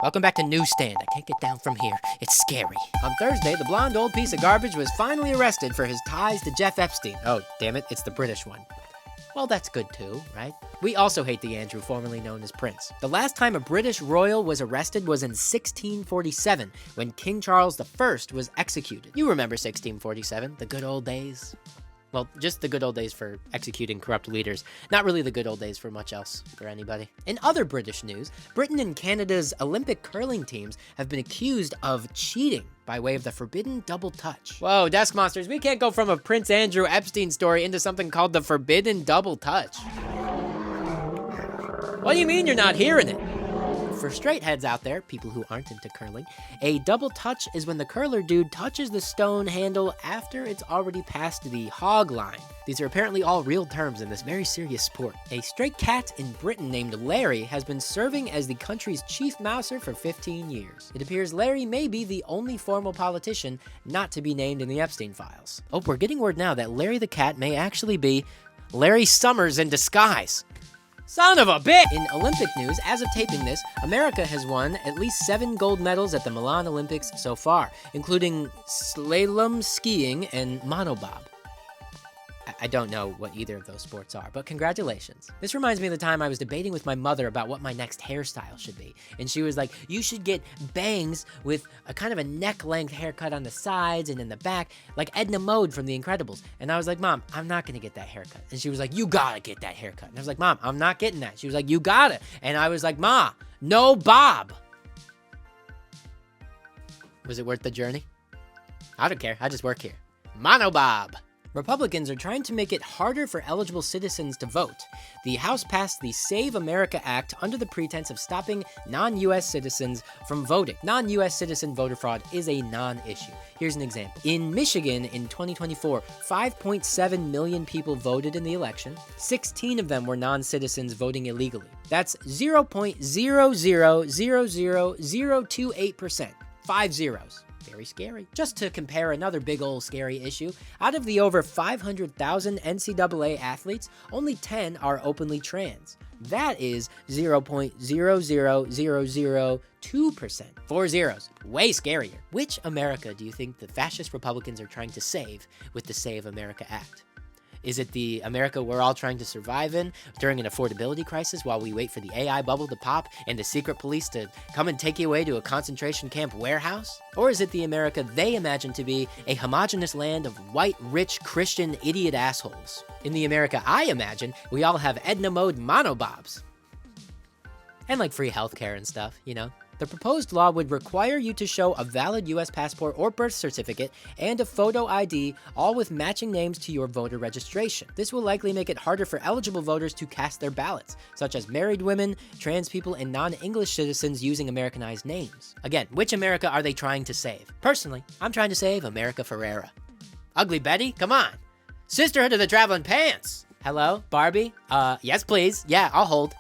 Welcome back to Newsstand. I can't get down from here. It's scary. On Thursday, the blonde old piece of garbage was finally arrested for his ties to Jeff Epstein. Oh, damn it, it's the British one. Well, that's good too, right? We also hate the Andrew formerly known as Prince. The last time a British royal was arrested was in 1647, when King Charles I was executed. You remember 1647, the good old days? Well, just the good old days for executing corrupt leaders. Not really the good old days for much else for anybody. In other British news, Britain and Canada's Olympic curling teams have been accused of cheating by way of the forbidden double touch. Whoa, desk monsters, we can't go from a Prince Andrew Epstein story into something called the forbidden double touch. What do you mean you're not hearing it? For straight heads out there, people who aren't into curling, a double touch is when the curler dude touches the stone handle after it's already past the hog line. These are apparently all real terms in this very serious sport. A stray cat in Britain named Larry has been serving as the country's chief mouser for 15 years. It appears Larry may be the only formal politician not to be named in the Epstein files. Oh, we're getting word now that Larry the cat may actually be Larry Summers in disguise. Son of a bitch! In Olympic news, as of taping this, America has won at least 7 gold medals at the Milan Olympics so far, including slalom skiing and monobob. I don't know what either of those sports are, but congratulations. This reminds me of the time I was debating with my mother about what my next hairstyle should be. And she was like, you should get bangs with a kind of a neck-length haircut on the sides and in the back, like Edna Mode from The Incredibles. And I was like, Mom, I'm not gonna get that haircut. And she was like, you gotta get that haircut. And I was like, Mom, I'm not getting that. She was like, you gotta. And I was like, Ma, no bob. Was it worth the journey? I don't care, I just work here. Monobob. Republicans are trying to make it harder for eligible citizens to vote. The House passed the Save America Act under the pretense of stopping non-US citizens from voting. Non-US citizen voter fraud is a non-issue. Here's an example. In Michigan in 2024, 5.7 million people voted in the election. 16 of them were non-citizens voting illegally. That's 0.0000028%. 5 zeros. Very scary. Just to compare another big ol' scary issue, out of the over 500,000 NCAA athletes, only 10 are openly trans. That is 0.00002%. 4 zeros. Way scarier. Which America do you think the fascist Republicans are trying to save with the Save America Act? Is it the America we're all trying to survive in during an affordability crisis while we wait for the AI bubble to pop and the secret police to come and take you away to a concentration camp warehouse? Or is it the America they imagine to be a homogenous land of white, rich, Christian, idiot assholes? In the America I imagine, we all have Edna Mode monobobs. And like free healthcare and stuff, you know? The proposed law would require you to show a valid US passport or birth certificate and a photo ID, all with matching names to your voter registration. This will likely make it harder for eligible voters to cast their ballots, such as married women, trans people, and non-English citizens using Americanized names. Again, which America are they trying to save? Personally, I'm trying to save America Ferrera. Ugly Betty, come on. Sisterhood of the Traveling Pants. Hello, Barbie? Yes, please. Yeah, I'll hold.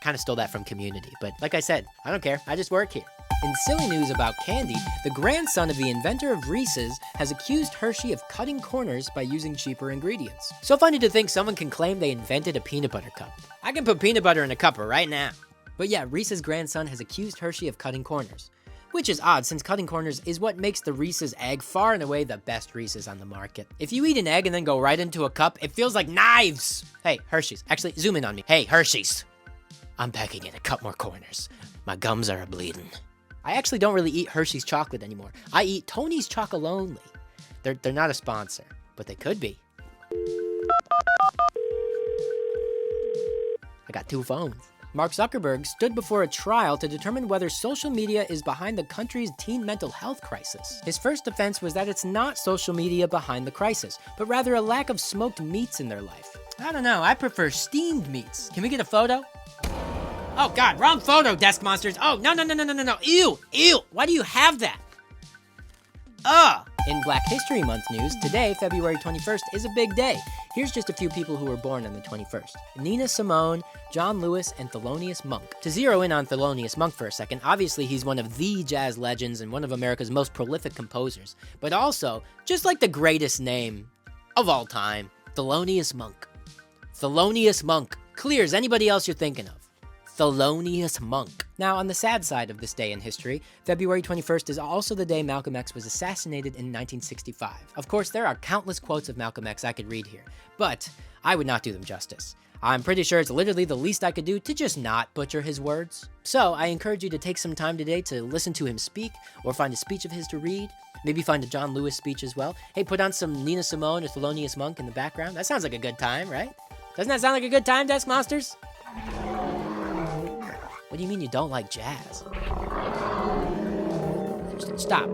Kind of stole that from Community, but like I said, I don't care, I just work here. In silly news about candy, the grandson of the inventor of Reese's has accused Hershey of cutting corners by using cheaper ingredients. So funny to think someone can claim they invented a peanut butter cup. I can put peanut butter in a cup right now. But yeah, Reese's grandson has accused Hershey of cutting corners. Which is odd, since cutting corners is what makes the Reese's egg far and away the best Reese's on the market. If you eat an egg and then go right into a cup, it feels like knives. Hey, Hershey's. Actually, zoom in on me. Hey, Hershey's. I'm packing in a cut more corners. My gums are a-bleeding. I actually don't really eat Hershey's chocolate anymore. I eat Tony's Chocolonely. They're not a sponsor, but they could be. I got 2 phones. Mark Zuckerberg stood before a trial to determine whether social media is behind the country's teen mental health crisis. His first defense was that it's not social media behind the crisis, but rather a lack of smoked meats in their life. I don't know, I prefer steamed meats. Can we get a photo? Oh God, wrong photo, desk monsters. Oh, no. Ew. Why do you have that? Ugh. In Black History Month news, today, February 21st, is a big day. Here's just a few people who were born on the 21st. Nina Simone, John Lewis, and Thelonious Monk. To zero in on Thelonious Monk for a second, obviously he's one of the jazz legends and one of America's most prolific composers, but also, just like the greatest name of all time, Thelonious Monk. Thelonious Monk. Clears anybody else you're thinking of. Thelonious Monk. Now, on the sad side of this day in history, February 21st is also the day Malcolm X was assassinated in 1965. Of course, there are countless quotes of Malcolm X I could read here, but I would not do them justice. I'm pretty sure it's literally the least I could do to just not butcher his words. So I encourage you to take some time today to listen to him speak, or find a speech of his to read. Maybe find a John Lewis speech as well. Hey, put on some Nina Simone or Thelonious Monk in the background. That sounds like a good time, right? Doesn't that sound like a good time, Desk Monsters? What do you mean you don't like jazz? Stop.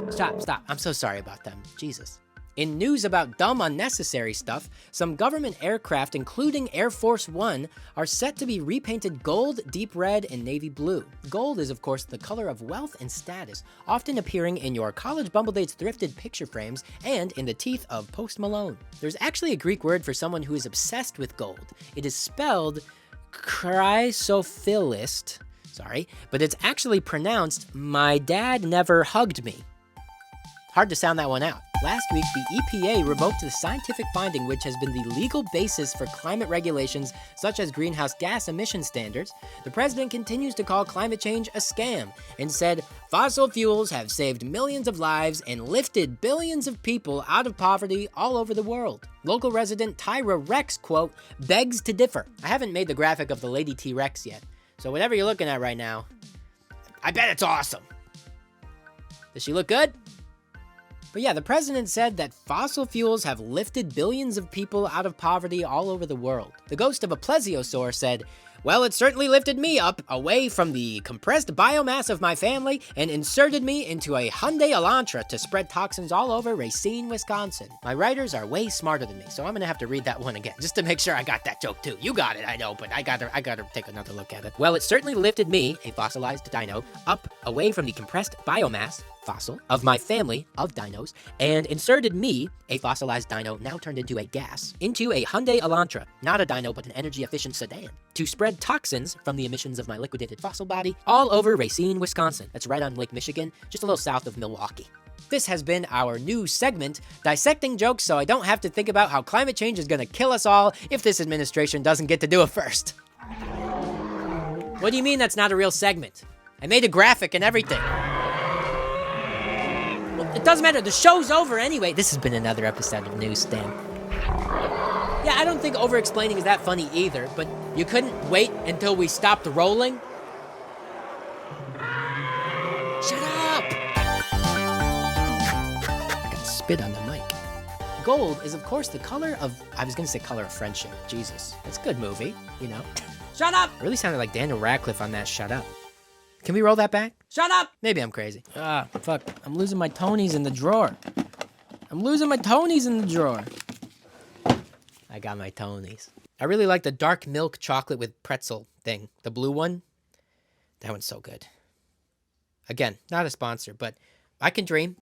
I'm so sorry about them. Jesus. In news about dumb, unnecessary stuff, some government aircraft, including Air Force One, are set to be repainted gold, deep red, and navy blue. Gold is, of course, the color of wealth and status, often appearing in your college bumble dates' thrifted picture frames and in the teeth of Post Malone. There's actually a Greek word for someone who is obsessed with gold. It is spelled chrysophilist, but it's actually pronounced my dad never hugged me. Hard to sound that one out. Last week, the EPA revoked the scientific finding which has been the legal basis for climate regulations such as greenhouse gas emission standards. The president continues to call climate change a scam and said fossil fuels have saved millions of lives and lifted billions of people out of poverty all over the world. Local resident Tyra Rex, quote, begs to differ. I haven't made the graphic of the Lady T-Rex yet, so whatever you're looking at right now, I bet it's awesome. Does she look good? But yeah, the president said that fossil fuels have lifted billions of people out of poverty all over the world. The ghost of a plesiosaur said, well, it certainly lifted me up away from the compressed biomass of my family and inserted me into a Hyundai Elantra to spread toxins all over Racine, Wisconsin. My writers are way smarter than me, so I'm gonna have to read that one again just to make sure I got that joke too. You got it, I know, but I gotta take another look at it. Well, it certainly lifted me, a fossilized dino, up away from the compressed biomass fossil of my family of dinos and inserted me, a fossilized dino now turned into a gas, into a Hyundai Elantra, not a dino but an energy efficient sedan, to spread toxins from the emissions of my liquidated fossil body all over Racine, Wisconsin. That's right on Lake Michigan, just a little south of Milwaukee. This has been our new segment, dissecting jokes so I don't have to think about how climate change is gonna kill us all if this administration doesn't get to do it first. What do you mean that's not a real segment? I made a graphic and everything. It doesn't matter, the show's over anyway. This has been another episode of Newsstand. Yeah, I don't think over-explaining is that funny either, but you couldn't wait until we stopped rolling? Shut up! I got spit on the mic. Gold is, of course, the color of... I was gonna say color of friendship. Jesus. It's a good movie, you know. Shut up! I really sounded like Daniel Radcliffe on that Shut Up. Can we roll that back? Shut up! Maybe I'm crazy. Fuck. I'm losing my Tonys in the drawer. I got my Tonys. I really like the dark milk chocolate with pretzel thing. The blue one. That one's so good. Again, not a sponsor, but I can dream.